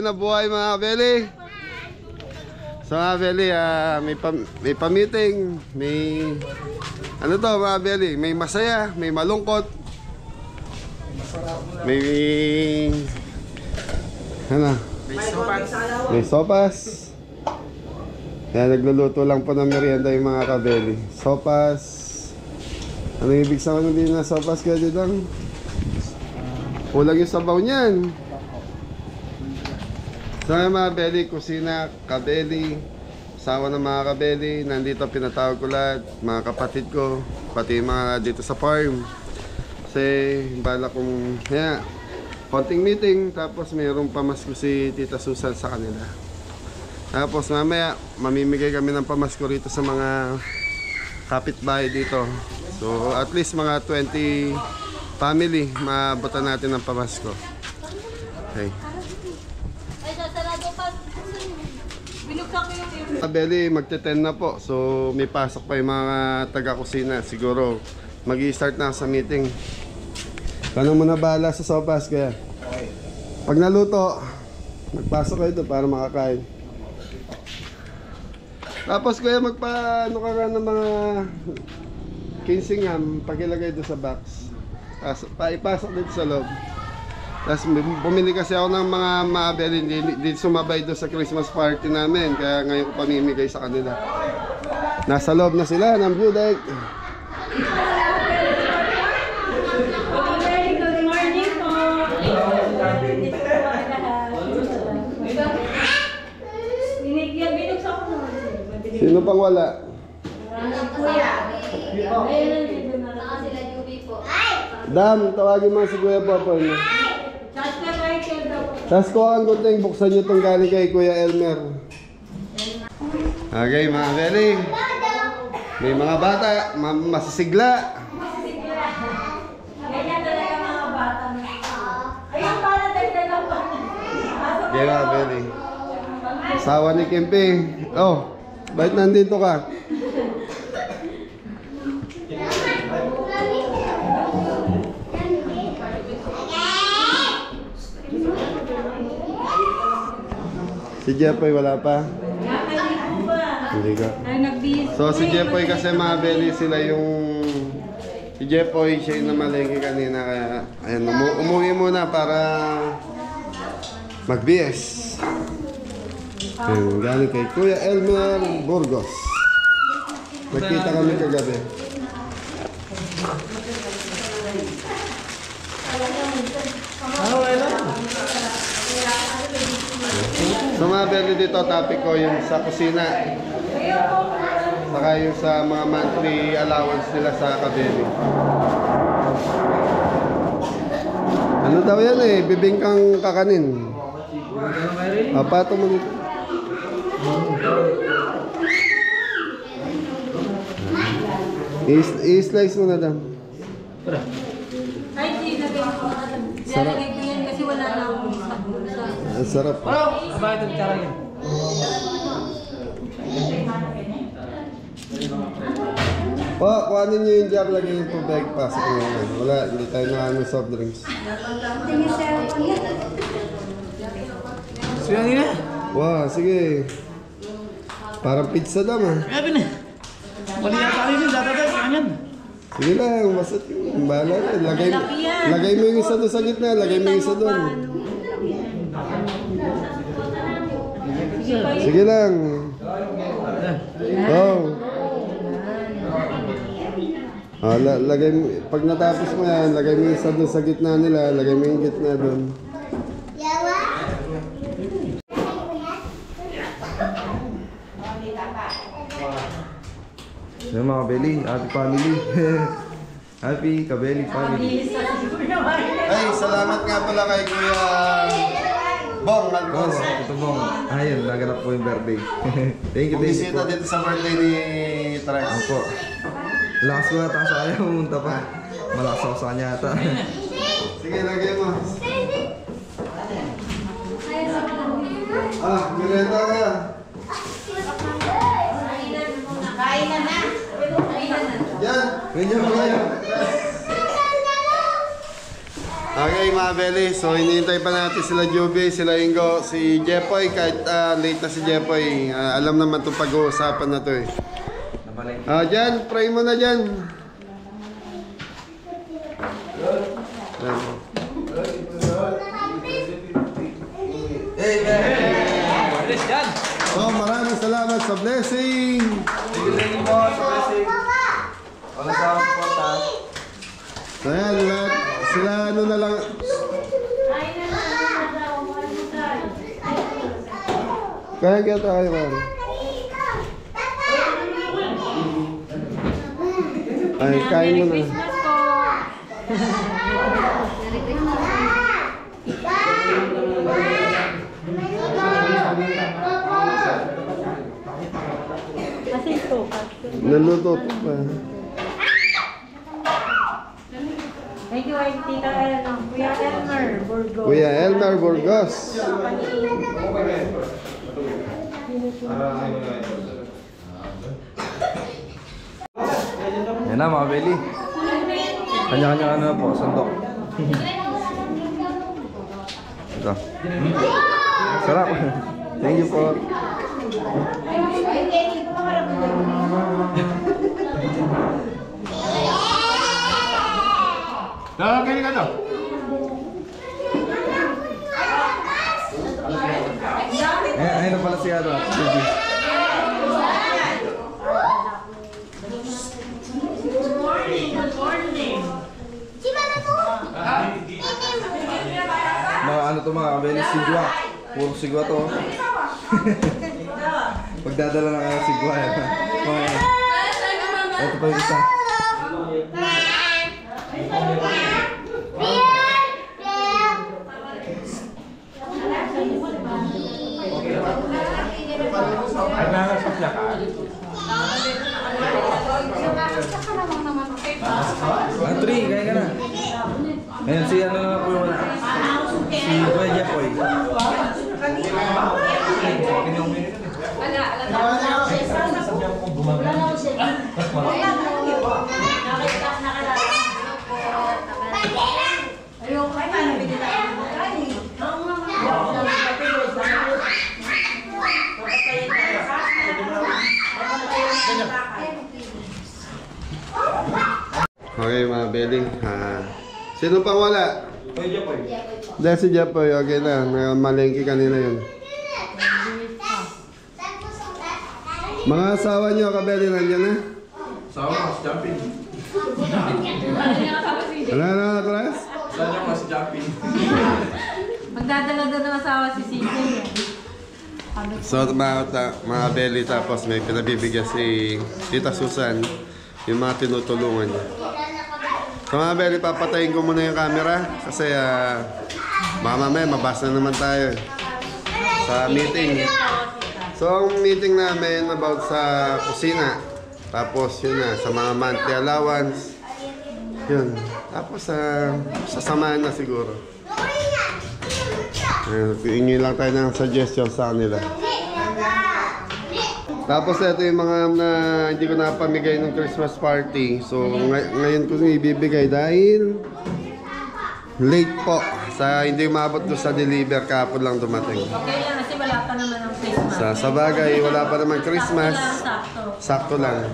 na buhay mga kabeli. So mga kabeli, may pa-meeting, may ano to mga kabeli, may masaya, may malungkot, may ano, may sopas. Kaya nagluluto lang po ng merienda yung mga kabeli. Sopas. Ano ibig sabihin din na sopas kaya dito? Kulang yung sabaw niyan. So mga kabeli, kusina, kabeli, asawa ng mga kabeli, nandito pinatawag ko lahat, mga kapatid ko, pati mga dito sa farm. Kasi bala kong, konting meeting, tapos mayroong pamasko si Tita Susan sa kanila. Tapos mamaya, mamimigay kami ng pamasko rito sa mga kapitbahay dito. So at least mga 20 family, maabutan natin ng pamasko. Okay. Kabeli, magte-10 na po. So may pasok pa yung mga taga-kusina. Siguro mag-i-start na sa meeting. Kanang muna bahala sa sopas kaya. Pag naluto, magpasok kayo ito para makakain. Tapos kaya magpa-ano ka ng mga 15 ngam, pag-ilagay doon sa box. Tapos paipasok dito sa loob. Tapos bumili kasi ako ng mga maabel, hindi sumabay doon sa Christmas party namin. Kaya ngayon ko pamimigay sa kanila. Nasa loob na sila ng view deck. Good morning po. Binuksan ko naman. Sino pang wala? Kuya. Dam, tawagin mo si Kuya Popoy. Tapos ko ang gunting, buksan nyo itong galing kay Kuya Elmer. Okay mga kabeli, may mga bata, masisigla. Ganyan talaga mga bata. Ayun para dagdagan pa. Okay mga kabeli. Asawa ni Kempe. Oh, bakit nandito ka? Si Jepoy wala pa? Hindi ka. So si Jepoy kasi mga belly sila yung... Si Jepoy siya yung namalengke kanina kaya... Ayan, umuwi muna para... mag-BS. Ayan, galing kay Kuya Elmer Burgos. Nagkita kami kagabi. So mga belly dito, topic ko yung sa kusina. Saka yung sa mga monthly allowance nila sa kabeli. Ano daw yan eh, bibingkang kakanin. Pato mo dito. I-slice mo na daw. Ay, di lagay ko. Lalagay ko yan kasi wala na akong sa. Ang sarap. Bakit ang tsara yan? Po, kuhanin nyo yung jar, lagay yung tubig pa sa kanya. Wala, hindi tayo na soft drinks. Sino nila? Wow, sige. Parang pizza daw ah. Grabe na. Wali na tayo nyo, dadadag, kanyan. Sige lang, masat yung bahala na. Lagay mo yung isa doon sa gitna, lagay mo yung isa doon. Sige lang. Oh. Lagay mo, pag natapos mo yan, lagay mo yung isa doon sa gitna nila, lagay mo yung gitna doon. Yung mga kabeli, happy family. Happy kabeli family. Ay, salamat nga pala kay Kuya Bong Malcos. Ito Bong. Ayun, naganap po yung birthday. Thank you, Bumisita dito sa birthday ni Trax. Opo. Lakas ko nata sa kanya, pumunta pa. Malakas ako sa kanya ata. Sige, lagay mo. Mirenda ka. Kainan na. Yan. Ganyan mo kayo. Okay, Okay, mga Beli. So, hinihintay pa natin sila Juby, sila Ingo, si Jepoy. Kahit late na si Jepoy, alam naman itong pag-uusapan na to eh. Dyan, pray mo na dyan. Bless yan. So, maraming salamat sa blessing. Thank you po sa blessing. Wala sa akong pupunta. So, yan, lahat. Sila ano na lang. Kaya tayo, man. Ay, kain mo na. Christmas po! Merry Christmas! Kasi ito, Naluto pa. thank you, Tita Kuya Elmer Burgos. Kuya Elmer Burgos. Yan na mga Beli. Kanya-kanya ano na po, sandok. Ito. Sarap. Thank you po. Lalagyan ka daw. Ayun na pala si ano. Baby. Mga ano to mga kabeli, sigwa. Puro sigwa to. Pagdadala na kayo sigwa. Ito pa yung isa. Tri, kaya ka na. Ayan, si ano na po yung wala. Si Kuya Jepoy. Okay, mga Beli. Sino pang wala? Kuya Jepoy. Dahil si Jepoy, okay na. Malengke kanina yun. Mga asawa niyo, Kabeli, nandiyan na? Sama ko si Jumping. Wala na, Atras? Saan niyo si Jumping? Magdadala doon ng asawa si Sisi. So, mga Beli, tapos may pinabibigyan si Tita Susan, yung mga tinutulungan niya. So mga Beli, papatayin ko muna yung camera kasi mamaya mabasa naman tayo sa meeting. So ang meeting namin about sa kusina, tapos yun na, sa mga monthly allowance, yun. Tapos sasamahan na siguro. Hingi lang tayo ng suggestion sa kanila. Tapos ito yung mga na hindi ko napamigay ng Christmas party. So ngayon ko ibibigay dahil late po. Hindi umabot doon sa deliver, kahapon lang dumating. Okay lang kasi wala pa naman ang Christmas. Sa bagay, wala pa naman Christmas. Sakto. Sakto lang.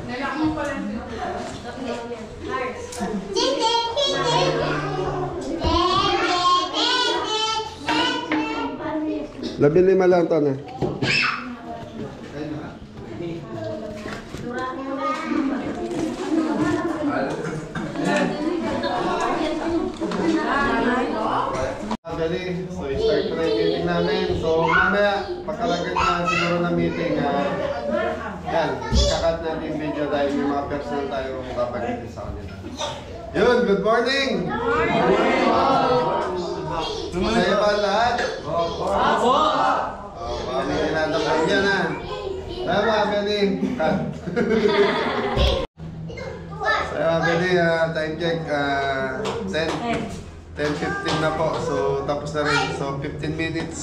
Labing 5 lang to na. Dali, so i-start ko na yung meeting namin. So mamaya, pagkalagay na siguro ng meeting, yan, kakat natin yung video dahil may mga personal tayo papagitin sa kanila. Yun, good morning! Masaya ba lahat? Opo! Kami ninadamay yan ha. Tama, Beli. Cut. Saya, Beli, time check, 10:15 na po. So, tapos na rin. So, 15 minutes,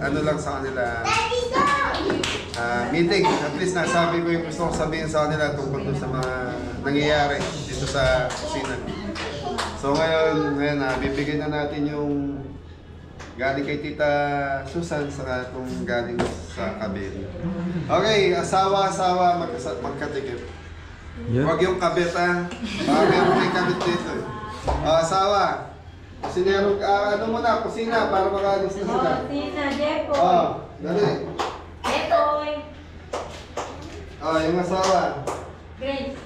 ano lang sa kanila, meeting. At least nasabi ko yung gusto kong sabihin sa kanila tungkol sa mga nangyayari dito sa kusina. So ngayon bibigyan na natin yung galing kay Tita Susan saka itong galing sa kabit. Okay, asawa, magkatikip. Yun. Huwag yung kabit ha. Baka meron may kabit dito. Asawa, kusinero, ano muna, kusina para makalis na sila. Tina, Jepo. Dali. Jepoy. Yung asawa. Grace.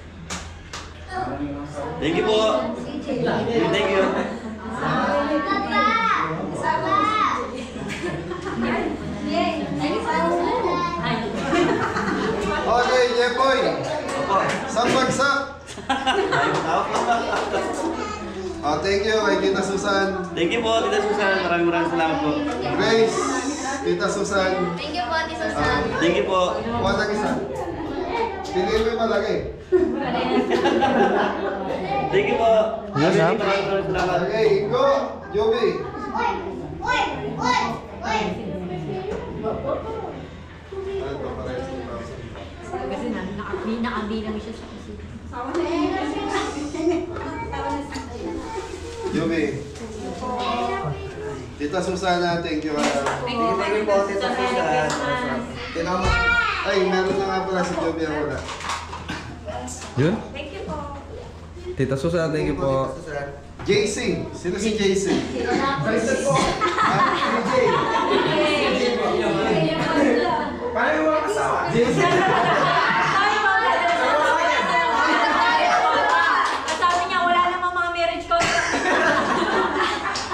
Thank you po. Thank you. Okay, Jepoy. Isang bagsak. Thank you kay Tita Susan. Thank you po, Tita Susan. Maraming salamat po. Grace, Tita Susan. Thank you po, Tita Susan. Thank you po. Kuha ng isa. Piliin mo yung malaki. Thank you po. Yes, ha? Maraming salamat. Okay, Ingo, Joby. Ano to, parehas ng pausa. Kasi nakabilang siya sa kasi. Joby. Tita Susana, thank you. Thank you po, Tita Susan. Ay, meron na nga pala si Joby ang wala. Yun? Thank you po. Tita Susan, thank you po. JC. Sino si JC? Paano yung mga kasama? Sabi niya, wala namang mga marriage contract.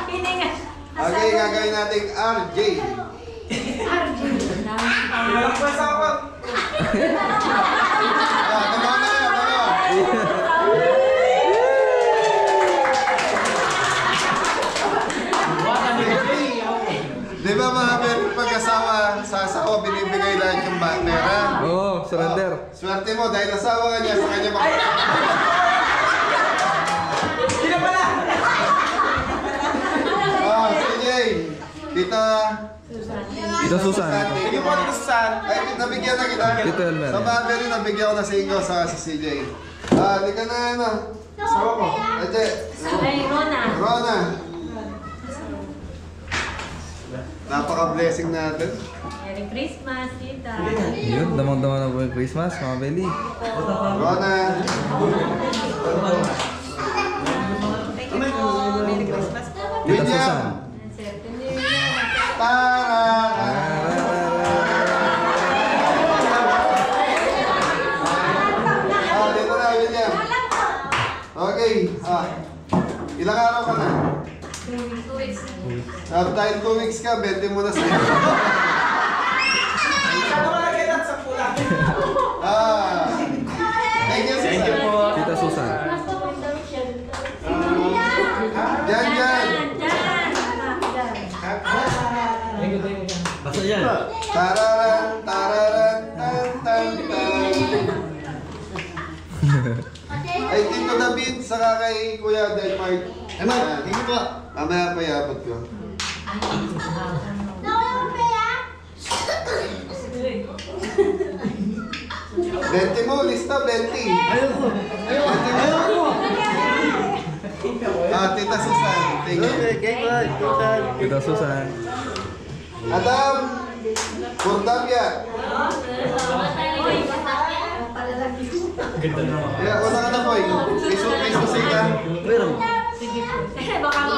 Hininga. Okay, gagawin natin RJ. Kailangan po sa ako. Tama na yan, tama. Di ba mga meron pag-asawa, sa asawa binibigay lahat yung pera? Oo, surrender. Swerte mo dahil asawa ka niya sa kanya CJ, Tita Tita Susan. Thank you po, Tita Susan. Ay, nabigyan na kita. Tito Elmer. Sa Mabel, nabigyan ko na si Ingo sa si CJ. Hindi ka na ano. Asawa ko. Ate. Ay, Rona. Rona. Napaka-blessing natin. Merry Christmas, Tita. Yun, damang-dama na po yung Christmas, mga Beli. Rona. Thank you po. Merry Christmas po. Tita William. Susan. Tara. Dito na, William. Okay. Ilang araw ka na? 2 weeks. Dahil 2 weeks ka, 20 mo na sa'yo. Thank you, Thank you po. Tita Susan. Diyan. Basta yan. Tararan, tan, tan. Ay, Tito David, saka kay Kuya Delmar. Ay, Mark, thank you po. Mamaya pa yapot ko. 20 mo, lista, 20. Ayoko. Tita Susan, thank you. Tita Susan. Adam, Cordavia. Yeah, wala ka na po. Piso ka. Sige, baka mga...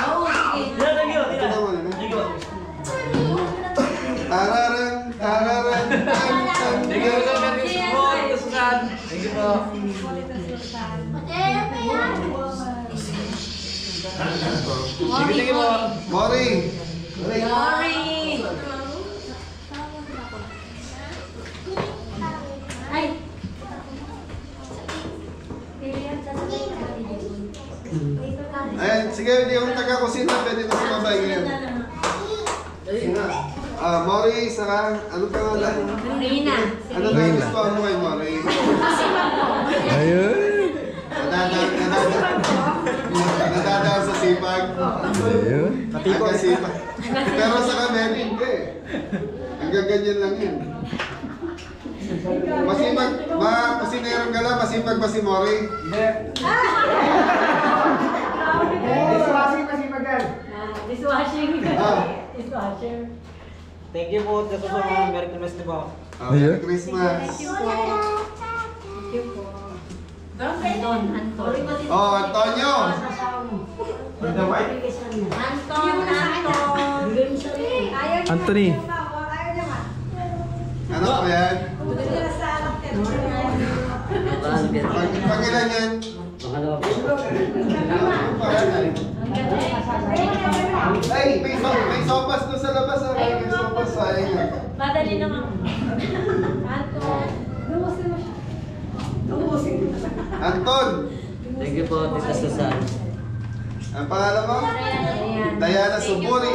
Oo, sige. Ito naman, Tararan, tan. Thank you po, Tita Susan. Thank you po. Sige po. Mori. Sorry. Ay. Ayan, sige, hindi yung taga-kusina, pwede na sumabay ngayon. Mori, saka, ano pangalan? Rina. Ano na gusto mo kay Mori? Ayun. Nadadaan sa sipag. Ayun. Hanggang sipag. Pero sa kami, hindi. Hanggang ganyan lang yun. Masipag, mga kusinerong gala, masipag ba si Mori? Dishwashing. Ah. Dishwasher. Thank you po. Sa susunod. Merry Christmas po. Merry Christmas. Thank you po. Thank you po. Anton. Oh, Antonio. Anthony. Ano po yan? Pangilan yan? Ay, may sopas doon sa labas. May sopas sa inyo. Madali naman. Anton. Anton. Thank you po, Tita Susan. Ang pangalan mo? Diana Suburi.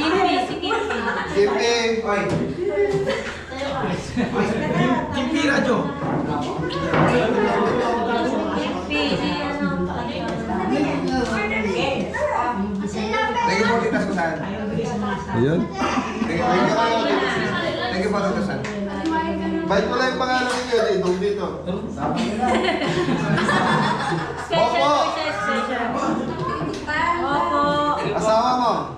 Kimpi, si Kimpi. Kimpi. Kimpi Radyo. Kimpi, si ano. Thank you po, Tita Susan. Ayun. Thank you po, Tita Susan. Bait mo lang yung pangalan ninyo dito. Special Opo. po siya, special. Opo. Asawa mo?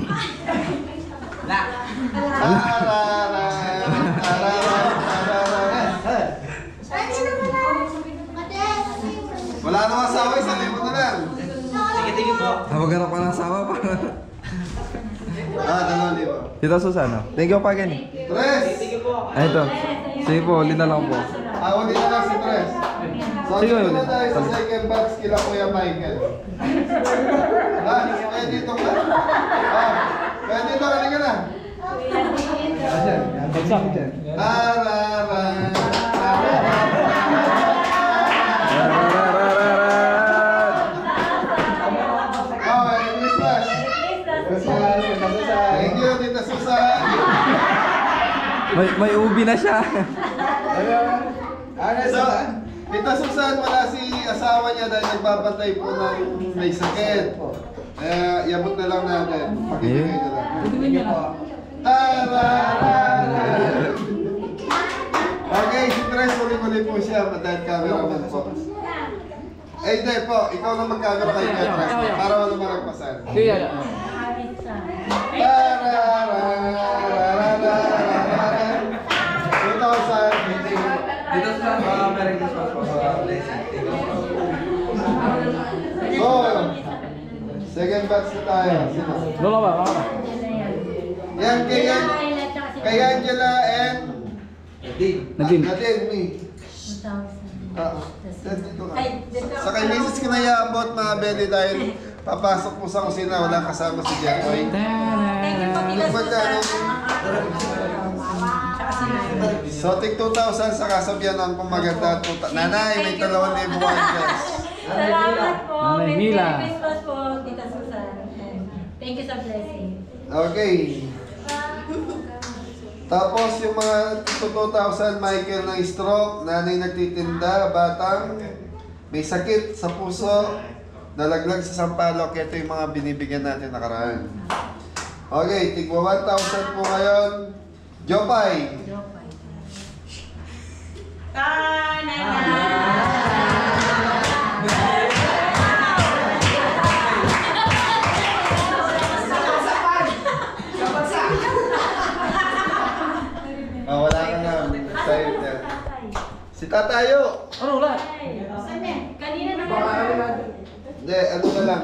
Wala namang asawa, isali mo na lang. Thank you po. Maghanap ka ng asawa pa. Dalawang libo. Tita Susana. Thank you pa gani. Tres! Ay, ito. Sige po, ulit na lang po. Awag dito na si Tres. So, Sige, dito na ulit. tayo sa second box kila Kuya Michael. Kaya dito ka? Kaya dito ka na. Merry Christmas! Thank you, Tita Susan! May ubi na siya. So, Tita Susan, wala si asawa niya dahil nagbabantay po ng may sakit. Kaya iabot na lang natin. Pakibigay na lang. Okay, si Tres, muli-muli po siya. Dahil cameraman po. Eh, hindi po. Ikaw na mag-camera kay Tres. Para wala malagpasan. Tita Susana, Merry Christmas po sa blessing. Oh, second batch na tayo. Lola ba? Yan, kay Angela and Nadine. me. Oo. Dito ka. Sa kay Mrs. ko na iabot mga belly dahil papasok po sa kusina, wala kasama si Jeffoy. Thank you po, Tita Susan. So, tig 2,000 sa kasabihan kung maganda. Nanay, may 2,000 guys. Salamat po. Nanay Mila. Merry Christmas po, Tita Susan. Thank you sa blessing. Okay. Tapos yung mga 2,000, Michael ng stroke, nanay nagtitinda, batang may sakit sa puso, nalaglag sa sampalok. Ito yung mga binibigyan natin nakaraan. Okay, tigwa 1,000 po ngayon. Jopay. Wala ka na. Sa'yo na. Si Tatayo. Ano ulat? Kanina na. Hindi, ano na lang.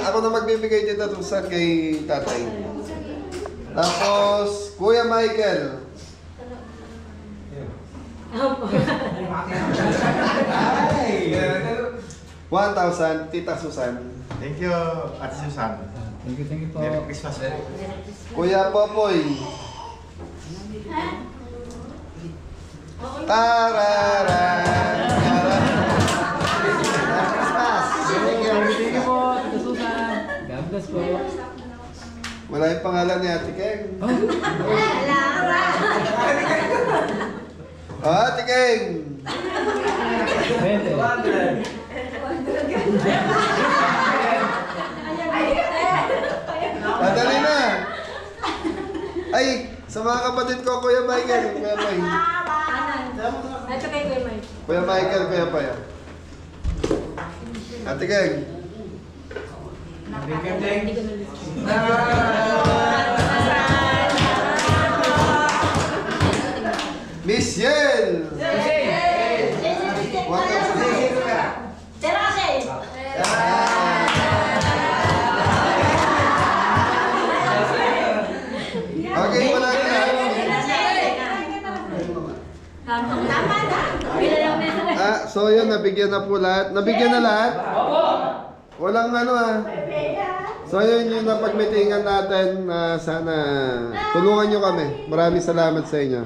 Ako na magbibigay dito tusan kay tatay. Tapos, Kuya Michael. 1,000, Tita Susan. Thank you, Ate Susan. Thank you po. Merry Christmas. Kuya Popoy. Tarara. Thank you po, Tita Susan. God bless po. Wala yung pangalan ni Ate Keng. Ate Keng. Pwede. Madali na. Ay, sa mga kapatid ko, Kuya Michael. Kuya Mike. Ito kay Kuya Mike. Kuya Michael, Kuya Paya. Ate Keg. Hindi ko nalis. Miss Yen! Okay, wala ka. Tama na. Bilang na. So yun, nabigyan na po lahat. Nabigyan na lahat? Walang ano So yun yung napagmitingan natin na sana tulungan nyo kami. Maraming salamat sa inyo.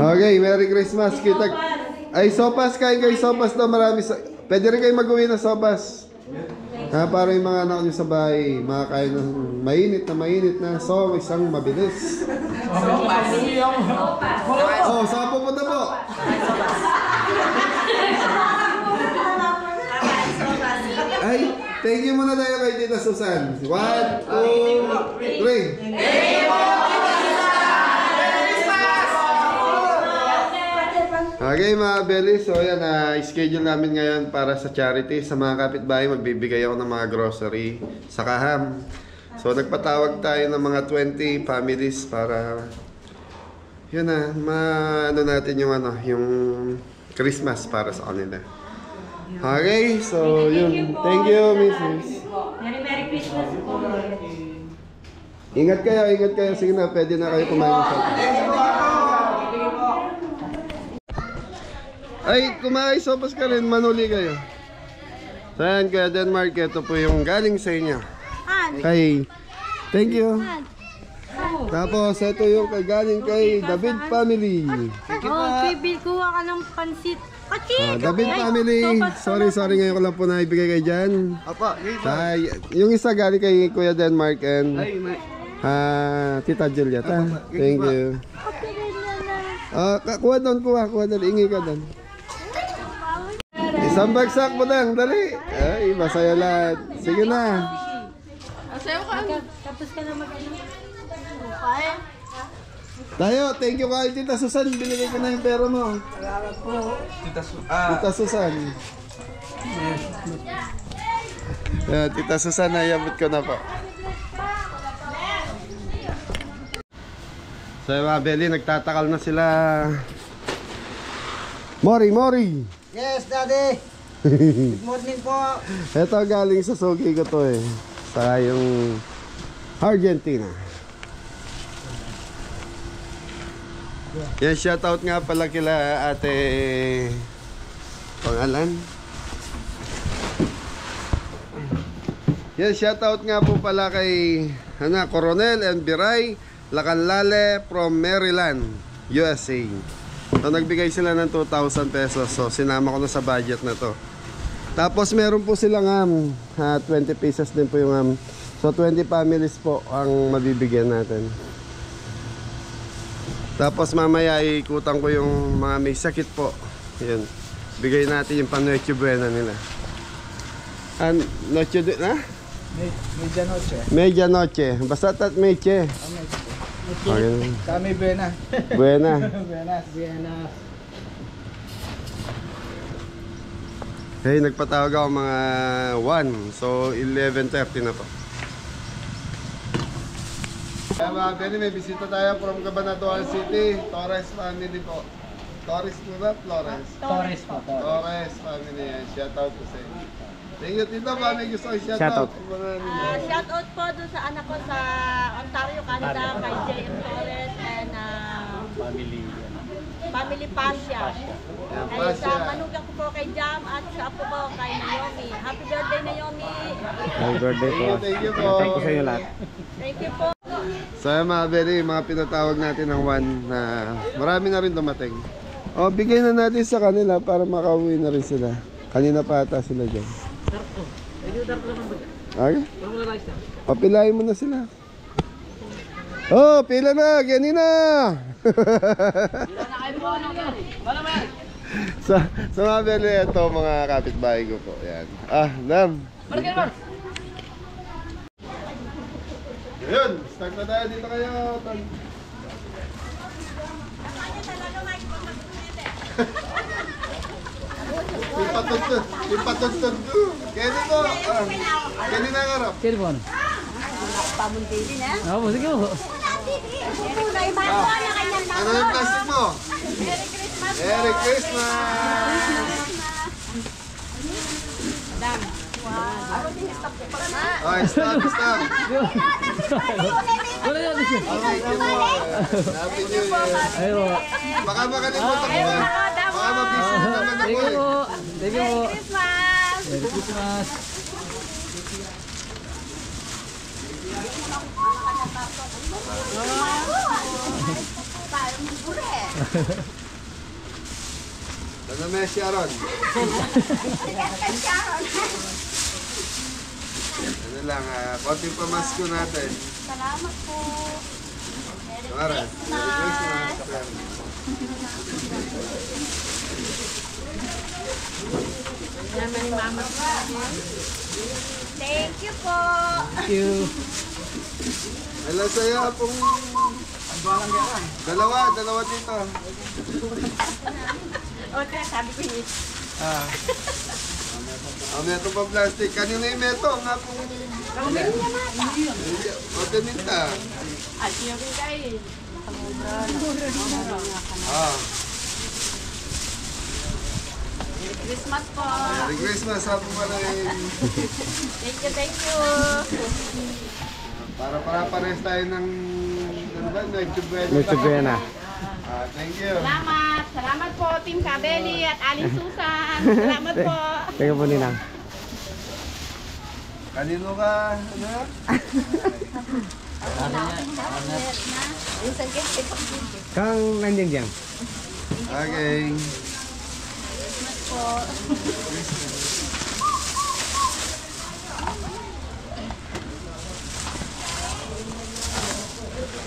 Okay, Merry Christmas. Kita. Ay, sopas, kain kayo sopas daw. Pwede rin kayo mag-uwi ng sopas. Para yung mga anak nyo sa bahay, makakain ng mainit na so isang mabilis. Oh, saan pupunta po? Ay, thank you muna tayo kay Tita Susan. 1, 2, 3. Okay mga Belly, so yan, schedule namin ngayon para sa charity. Sa mga kapitbahay, magbibigay ako ng mga grocery sa Kaham. So nagpatawag tayo ng mga 20 families para yun ano natin yung yung Christmas para sa kanila. Okay, so yun. Thank you, Mrs. Merry Christmas po. Ingat kayo. Sige na, pwede na kayo kumain sa Ay, kumain sopas ka rin, manuli kayo. So yan, kaya Denmark, ito po yung galing sa inyo. Kay, thank you. Tapos, ito yung galing kay David family. Bill, kuha ka ng pansit. David family, sorry ngayon ko lang po na ibigay kayo dyan. Yung isa galing kay Kuya Denmark and Tita Julieta. Thank you. Kuha doon, ingi ka doon. Isang bagsak mo lang, dali. Ay, masaya lahat. Sige na. Tapos ka na mag-ano. Tayo, thank you kay Tita Susan. Binigay ko na yung pera mo. Tita Susan. Tita Susan, nayabot ko na po. So mga Belly, nagtatakal na sila. Mori! Yes, Daddy! Good morning po! Ito galing sa sugi ko to sa yung Argentina. Yan, shoutout nga pala kila ate pangalan. Yan, shoutout nga po pala kay Coronel and Biray Lacanlale from Maryland, USA. So nagbigay sila ng 2,000 pesos. So sinama ko na sa budget na to. Tapos meron po silang 20 pesos din po yung so 20 families po ang mabibigyan natin. Tapos mamaya ikutan ko yung mga may sakit po. Yan. Bigay natin yung Noche Buena nila. Medianoche. Basta Meche. Okay. Kami Buena. Buena. Hey, nagpatawag ako mga 1. So 11:30 na po. Kaya mga Benny, may bisita tayo from Cabanatuan City. Torres family po. Torres po ba? Flores? Torres po. Torres family. Shout out po sa inyo. Thank you, Tito. Paano gusto ko shout out? Shout out po doon sa anak ko sa Ontario, Canada, kay JM Torres and Family Pasya. Ay sa manugang ko po kay Jam at sa apo ko kay Naomi. Happy birthday, Naomi! Happy birthday po. Thank you po. Thank you sa inyo lahat. Thank you po. So mga Benny, mga pinatawag natin ng 1 na marami na rin dumating. O, bigay na natin sa kanila para makauwi na rin sila. Kanina pa ata sila dyan. Okay? Papilayin mo na sila. Oh, pila na! Ganyan na! sa mga Benny, ito mga kapitbahay ko po. Yan. Nam! Ayun, start na tayo dito kayo. Pipatuntun ko. Kaya ko. Kaya na harap. Kaya po ano? Pamunti din ha. Ako, sige po. Ano yung plastic mo? Merry Christmas po. Merry Christmas! Madam. Wow. Okay, stop. Wala yan. Okay, keep mo. Happy New Year. Ayo. Baka makalimutan ko ba? Baka mabisi na naman ako Thank you eh. po. Thank you po. Christmas. Merry Christmas. Ano may Sharon? Ano lang, konting pamasko natin. Salamat po. Mara, Merry Christmas. Naman ni Mama po. Thank you po. Thank you. Wala saya pong dalawa dito. Okay, sabi ko yun. Meto pa plastic. Kanina yung meto. Nga pong... O, tininta. At yung kayo. Merry Christmas po. Merry Christmas. Happy pala rin. Thank you. Para pares tayo ng... Ano ba? Medyo buena. Thank you. Salamat. Salamat po, Team Kabeli at Aling Susan. Salamat po. Teka po ninang. Kanino ka? Ano? Kang nandiyan dyan. Okay.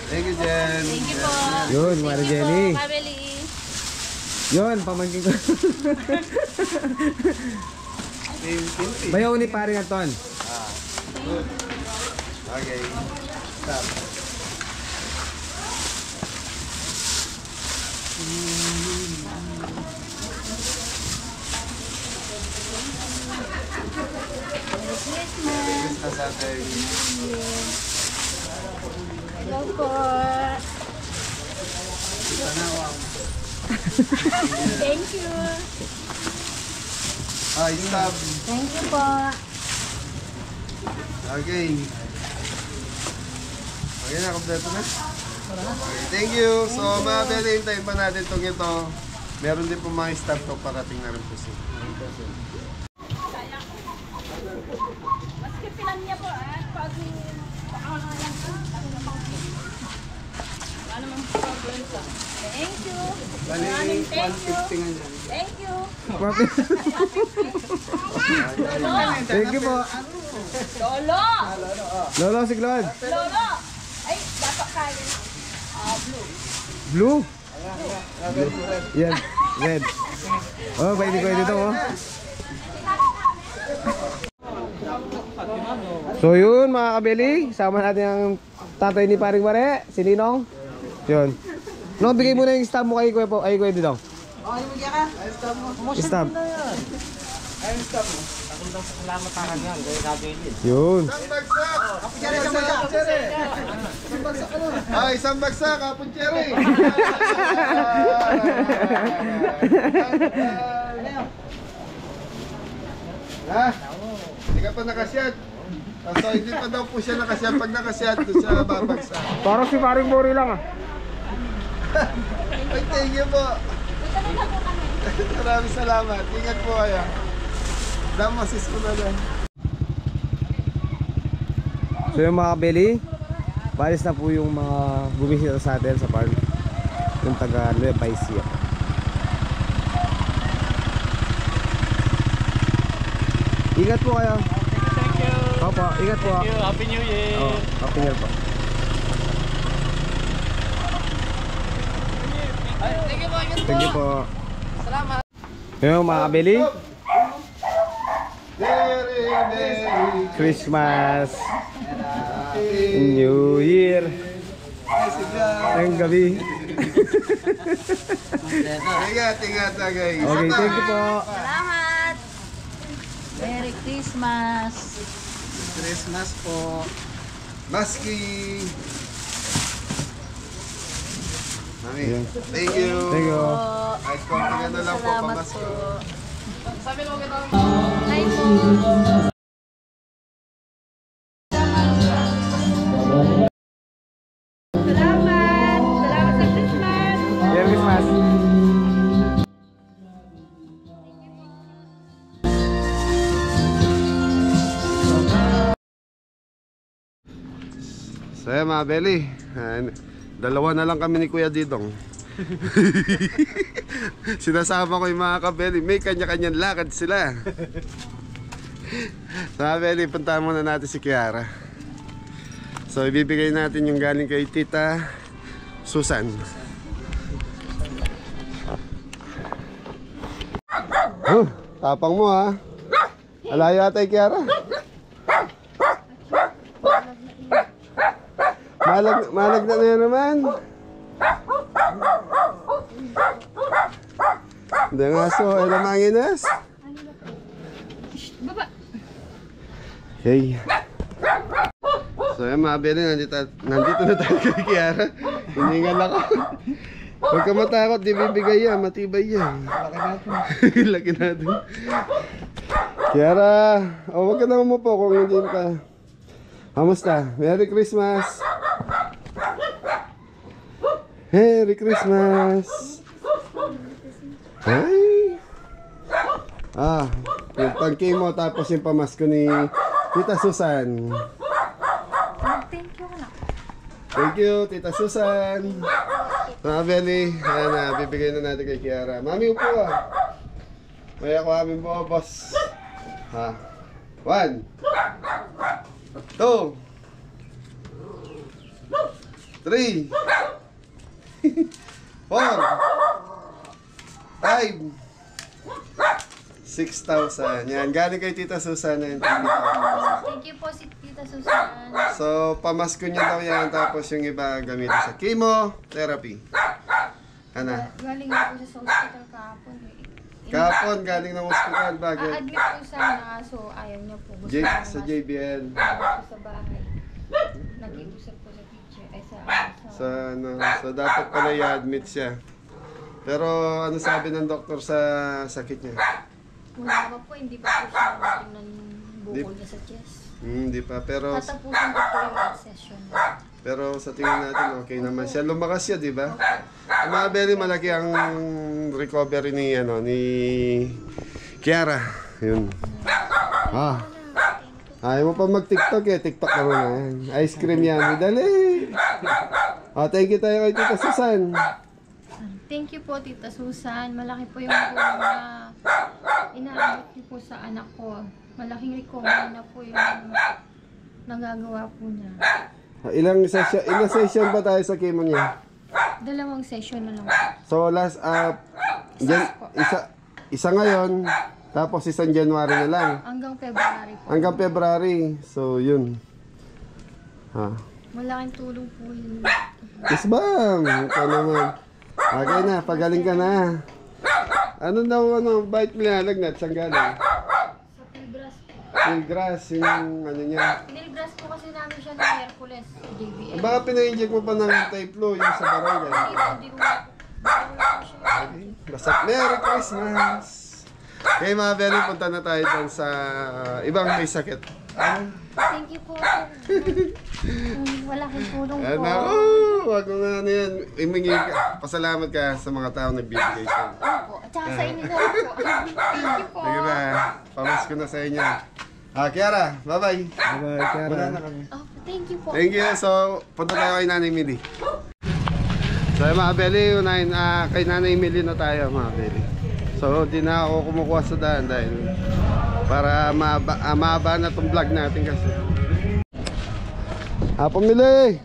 Thank you, Jen. Thank you po. Yun, Mara Jenny. Kabeli. Yun, pamangkin ko. Bayaw ni paring Anton. Okay. Stop. Christmas atin. Hello po. Thank you. Stop. Thank you po. Okay. Okay na, kompleto na. Okay, thank you. So, mga bele, hintayin pa natin itong ito. Meron din po mga staff to parating na rin po siya. Maski pilan niya po pag ano mang problem ka. Thank you. Maraming thank you. Thank you. Thank you po. Lolo! Lolo, siglod. Lolo! Ay, dapat kayo. Blue. Yan, red. Oh, pwede ito oh. So yun mga kabeli, sama natin ang tatay ni paring Mare, si Ninong. Yun. No, bigay mo na yung stamp mo kay Kuya po, ay Kuya Didong. Oh, yung bigyan ka? Ay, stop mo. Stamp. Ay, stop mo. Akong daw salamat sa kanya. Kaya sabi yun. Yun. Isang bagsak, kapon cherry. Ha? Hindi ka pa nakasyat. So, hindi pa daw po siya nakasyat. Pag nakasyat, doon siya babagsak. Parang si paring Bori lang ah. Ay, thank you po. Maraming salamat. Ingat po kayo. Damasis ko na lang. So yung mga kabeli, balis na po yung mga bumisita sa atin sa farm. Yung taga Nueva Ecija. Ingat po kayo. Thank you. Opo, ingat po. Thank you. Happy New Year. Oh, happy New Year po. Thank you po. Thank you po. Salamat. Yung mga kabeli, Merry, Merry Christmas, New Year, ang gabi. Ingat, ingat na guys. Okay, thank you po. Salamat. Merry Christmas! Christmas po. Maski. Mami, thank you. Thank you. Ay, konting ano lang po, Salamat pamasko. po. Hi po. Salamat! Salamat sa Christmas! Merry Christmas. So yan mga Belly, dalawa na lang kami ni Kuya Didong. Sinasama ko yung mga kabeli, may kanya-kanyang lakad sila. So mga Belly, puntahan muna natin si Kiara. So ibibigay natin yung galing kay Tita Susan. Tapang mo ha. Alayo ata Kiara. Malag na yan naman. Hindi nga so, ay lamanginas. Hey. So yan mga Beli, nandito na tayo kay Kiara. Hiningal ako. Huwag ka matakot, di bibigay yan, matibay yan. Laki natin. Laki natin. Kiara, huwag ka naman mo po kung hindi ka. Kamusta? Merry Christmas! Merry Christmas! Ay! Yung pangkay mo tapos yung pamasko ni Tita Susan. Thank you, Tita Susan. Mga Belly, ayan na, bibigay na natin kay Kiara. Mami, upo ka. May ako aming mo, boss. 1 2 3 4 5 6,000. Yan, galing kay Tita Susan. Yan, Thank you po si Tita Susan. so, pamasko niya daw yan. Tapos yung iba gamitin sa chemotherapy. Ano? Galing ako sa hospital kahapon. Kahapon, galing ng hospital bago. A-admit po sana, so ayaw niya po. Gusto niya Sa JBL. gusto sa bahay. Nag-iusap po sa teacher. Ay So dapat pala i-admit siya. Pero ano sabi ng doktor sa sakit niya? Wala pa po, hindi pa po siya nakating ng bukol niya sa chest. Hindi pa, pero Tatapusin ko po yung session. sa tingin natin okay naman siya. Lumakas siya, di ba? Mga Belly, malaki ang recovery ni Kiara. Yun. Ayaw mo pa mag-TikTok eh. TikTok na muna yan. Ice cream yan. Dali. Thank you tayo kay Tita Susan. Thank you po, Tita Susan. Malaki po yung tulong na inaabot niyo po sa anak ko. Malaking recovery na po yung nagagawa po niya. Ilang session ba tayo sa chemo niya? 2 session na lang. So last isa ngayon, tapos isang January na lang. Hanggang February po. Hanggang February. So yun. Malaking tulong po yun. Yes bang. Ito naman. Okay na, pagaling ka na. Ano daw bite nilalagnat? Saan galing? Sa Pilgras po. Pilgras, yung ano niya. Pilgras po kasi namin siya ng Hercules, JBL. Baka pina-inject mo pa ng anti-flu yung sa barangay. Hindi ko Okay. Basta Merry Christmas! Okay mga Belly, punta na tayo dun sa ibang may sakit. Thank you po. Malaking tulong po. Wag mo nga na yan. Pasalamat ka sa mga tao nagbibigay sa'yo. Opo. At saka sa inyo na rin po. Thank you po. Sige na, pamasko na sa inyo. Kiara, bye-bye. Bye-bye, Kiara. Wala na kami. Oh, thank you po. Thank you. So, punta tayo kay Nanay Mili. So, mga Belly, unahin, kay Nanay Mili na tayo, mga Belly. So, di na ako kumukuha sa daan dahil para mahaba na itong vlog natin kasi. Pamili!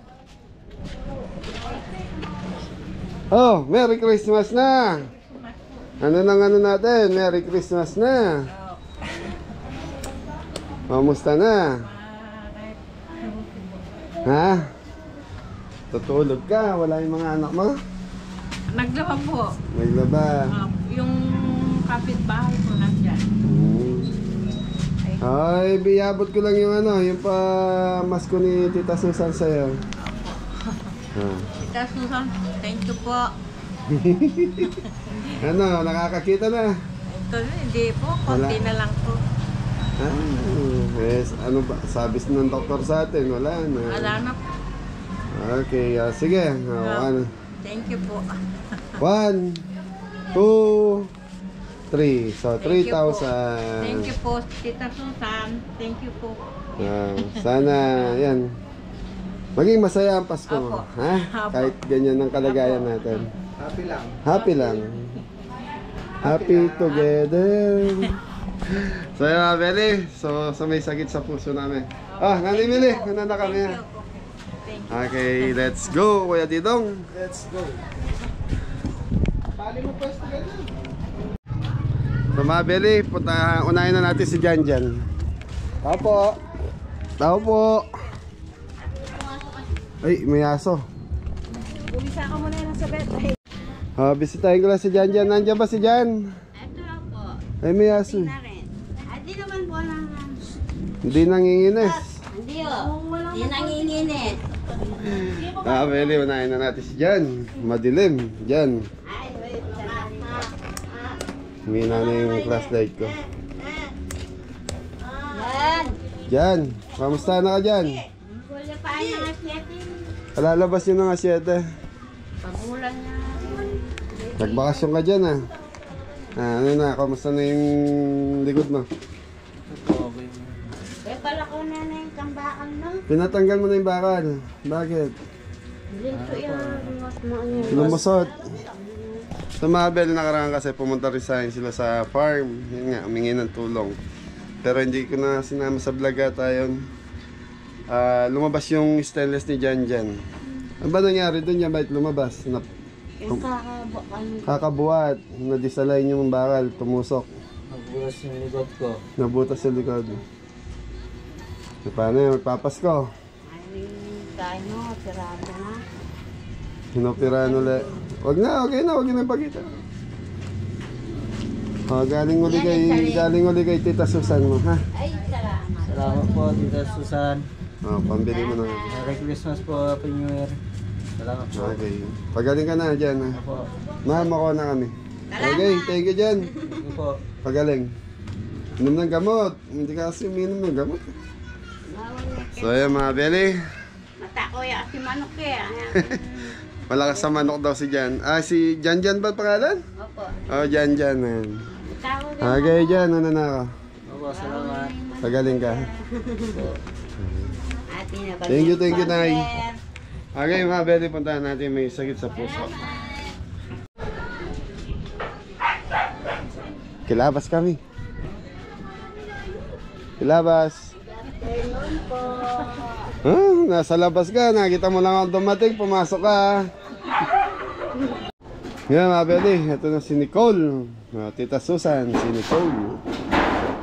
Oh, Merry Christmas na! Ano natin? Merry Christmas na! Kamusta na? Ha? Tutulog ka? Wala yung mga anak mo? Naglaba po. Naglaba. Yung kapitbahay ko nandyan. Ay, biyabot ko lang yung ano, yung pa masko ni Tita Susan sa'yo. Tita Susan, thank you po. Ano, nakakakita na? Ito hindi po, konti na lang po. Yes, ano ba? Sabi ng doktor sa atin, wala na. Wala na po. Okay, sige. Ano? Thank you po. 1, 2, 3. So, Thank you po. 3,000. Thank you po, Tita Susan. Thank you po. Sana, yan. Maging masaya ang Pasko mo. Apo. Ha? Apo. Kahit ganyan ang kalagayan natin. Happy lang. Happy lang. Happy together. So, yun mga Beli. So, may sakit sa puso namin. Nanay Mili. Una na kami. Thank you po. Thank you. Okay, let's go, Kuya Didong. Let's go. So mga Beli, unahin na natin si Janjan. Tao po. Tao po. Ay, may aso. Bumisa ka muna yun sa bed. Bisitahin ko lang si Janjan. Nandiyan ba si Jan? Ito lang po. Ay, may aso. Na rin. Hindi naman po lang. Hindi nanginginis. Hindi o. Hindi nanginginit. Mga Beli, unahin na natin si Jan. Madilim. Jan. Ay, wait. Salamat. Humina na yung flashlight ko. Yan. Jan, kamusta na ka Jan? Wala pa ay mga setting. Lalabas yun ng 7. Pagulan na. Nagbakasyon ka dyan ano na, kamusta na yung likod mo? Eh, pala ko na yung kambakan no? Pinatanggal mo na yung bakal. Bakit? Dito yung mas maano. Lumusot. Sa Mabel nakaraan kasi pumunta resign sila sa farm. Yun nga, humingi ng tulong. Pero hindi ko na sinama sa vlog ata yun. Lumabas yung stainless ni Janjan. Ano ba nangyari doon niya? Bakit lumabas? Yung kakabakan. Kakabuhat. Nadisalign yung bakal. Tumusok. Nabulas yung likod ko. Nabutas sa likod. So, paano yun? Magpapasko. Ay, tayo no, sirado na. Hinopirahan ulit. Wag na, okay na, wag na ipakita. Galing uli kay Tita Susan mo, ha? Ay, salamat. Salamat po, Tita Susan. Pambili mo na. Merry Christmas po, Happy New Year. Salamat po. Okay. Pagaling ka na dyan, ha? Po. Ma'am, ako na kami. Okay, thank you dyan. Thank you po. Pagaling. Inom ng gamot. Hindi ka kasi uminom ng gamot. So, ayan mga Beli. Mata ko ya si manok eh. Malakas sa manok daw si Jan. Si Janjan ba pangalan? Opo. Janjan. Tawag Okay, Jan. Ano na ako? Opo, salamat. Pagaling ka. Ate na ba? Thank you, Nay. Okay, mga Beli, puntahan natin may sakit sa puso. Kilabas kami. Kilabas. Nasa labas ka. Nakita mo lang ako dumating. Pumasok ka. Yan, mga Beli. Ito na si Nicole. Tita Susan, si Nicole.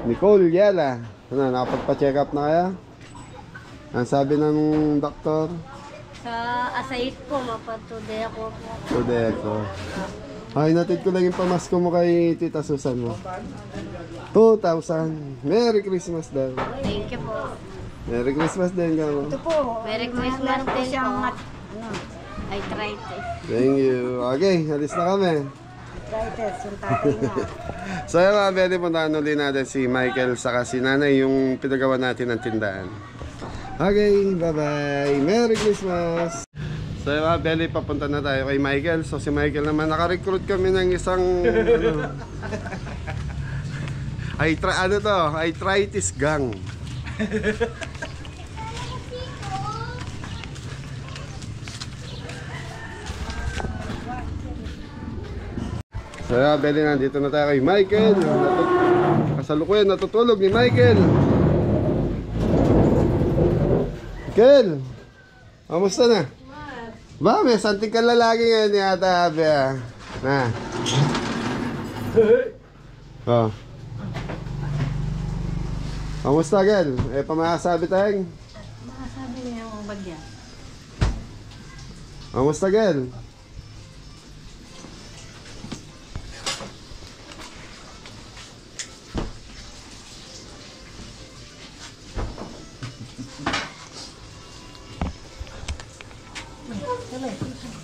Nicole Yala. Nakapagpa-check up na kaya? Ang sabi ng doktor? Sa asayit ko, mapatuloy ako po. Today ako. Ay, natid ko lang yung pamasko mo kay Tita Susan mo. 2,000. Merry Christmas daw. Thank you po. Merry Christmas din ka mo. Merry Christmas din po. I tried it. Thank you. Okay, alis na kami. So yun mga Beli, puntahan ulit natin si Michael saka si Nanay yung pinagawa natin ng tindahan. Okay, bye-bye. Merry Christmas! So yun mga Beli, papunta na tayo kay Michael. So si Michael naman, naka-recruit kami ng isang arthritis gang. So yun mga Beli, nandito na tayo kay Michael. Kasalukuyan, natutulog ni Michael. Michael! Kamusta na? Ba, may santing ka lalaki ngayon ni Ata Abe na. Oh. Kamusta, Gel? Pamakasabi tayong? Makasabi niya yung bagya. Kamusta, Gel?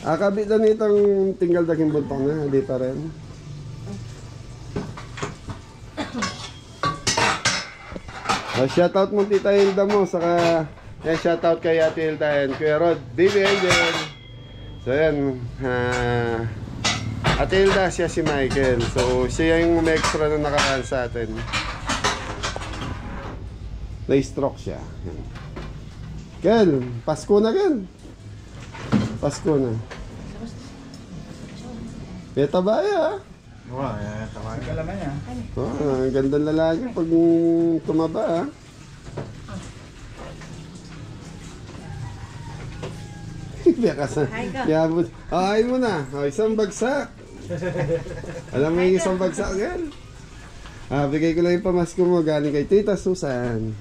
Kabit na nitong tinggal daking buntong na, hindi pa rin. Shoutout mo Tita Hilda mo, saka shoutout kay Ate Hilda and Kuya Rod, Baby Angel. So yan, Ate Hilda, siya si Michael. So siya yung may extra na nakaraan sa atin. Na-stroke siya. Yan. Kel, Pasko na Kel. Pasko na. Beta baya. Wow, tawag ka naman yan. Oh, ang gandang lalaki pag tumaba. Biyakas na. Yabot. Ay mo na. Isang bagsak. Alam mo yung isang bagsak yan? Bigay ko lang yung pamasko mo galing kay Tita Susan.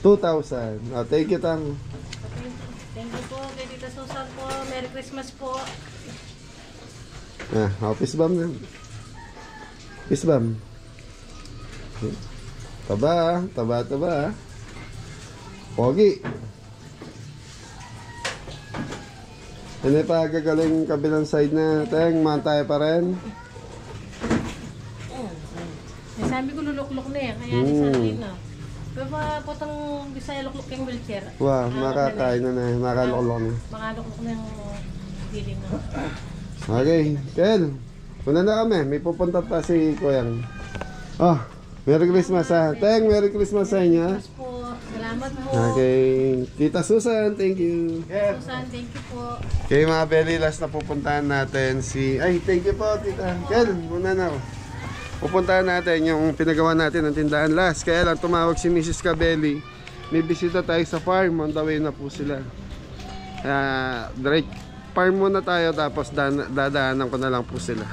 2,000. Thank you, Tang. Thank you po kay Tita Susan po. Merry Christmas po. Fist bump na. Fist bump. Taba. Pogi. Hindi pa gagaling kabilang side na. Teng, mantay pa rin. Sabi ko luluklok na eh. Kaya di sa akin na. Pero potang Bisaya luklok yung wheelchair. Wow, makakain na. Makaloklok na. Makaluklok na yung feeling na. Okay, Kel. Una na kami. May pupunta pa si Kuyang. Oh, Merry Christmas ha. Teng, Merry Christmas sa inyo. Christmas po. Salamat po. Okay, Tita Susan, thank you. Susan, thank you po. Okay mga belly, last na pupuntahan natin si... Ay, thank you po Tita. Kel, muna na ako. Pupuntahan natin yung pinagawa natin ng tindahan last. Kaya lang tumawag si Mrs. Cabelli. May bisita tayo sa farm. On the way na po sila. Direct farm muna tayo tapos dadaanan ko na lang po sila.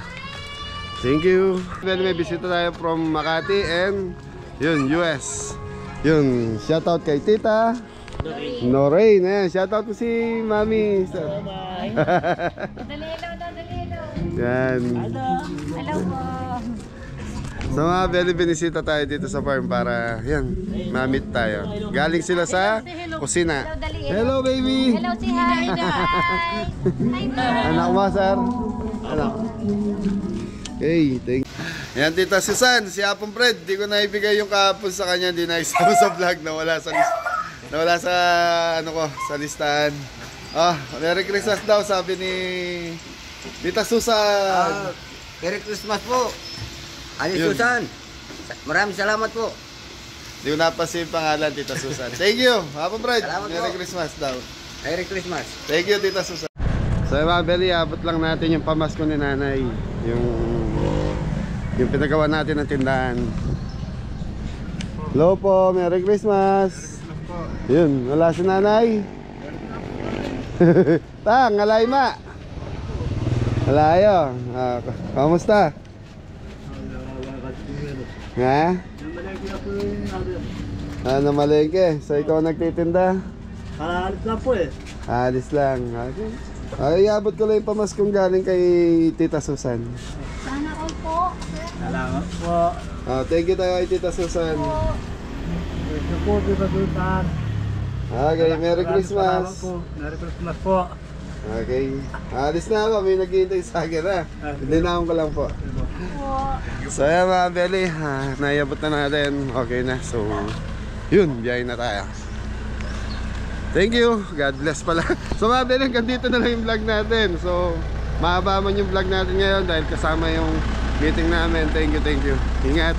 Thank you. May bisita tayo from Makati and yun, US. Yun, shoutout kay Tita Noreen. Ayan, shoutout ko si Mami. Dali ilaw. Yan. Hello po. So mga belly, binisita tayo dito sa farm para yan, ma-meet tayo. Galing sila sa kusina. Hello baby! Hello, say hi. Hi. Anak mo sir? Anak. Okay, thank you. Yan Tita Susan, si Apong Fred. Di ko naibigay yung kahapon sa kanya. Di na isama sa vlog. Nawala sa sa listahan. Merry Christmas daw sabi ni Tita Susan. Merry Christmas po. Susan, maraming salamat po. Di ko napasi yung pangalan, Tita Susan. Thank you, Apong Fred. Salamat Merry po. Christmas daw. Merry Christmas. Thank you, Tita Susan. So mga belly, abot lang natin yung pamasko ni nanay. Yung pinagawa natin ng tindahan. Hello po, Merry Christmas. Yun, wala si nanay. Tang, alay ma. Alayo. Kamusta? Ha? Namalengke. So ikaw nagtitinda? Alis lang po eh. Alis lang. Okay. Ay, abot ko lang yung pamaskong galing kay Tita Susan. Sana all po. Salamat po. Thank you tayo kay Tita Susan. Thank you po, Tita Susan. Okay, Merry Christmas. Merry Christmas po. Okay. Alis na ako, may naghihintay sa akin ha. Hindi na ako lang po. So yan mga belly, naiabot na natin. Okay na, so yun, biyahin na tayo. Thank you, God bless pala. So mga belly, hanggang dito na lang yung vlog natin. So mahaba man yung vlog natin ngayon dahil kasama yung meeting namin. Thank you. Ingat.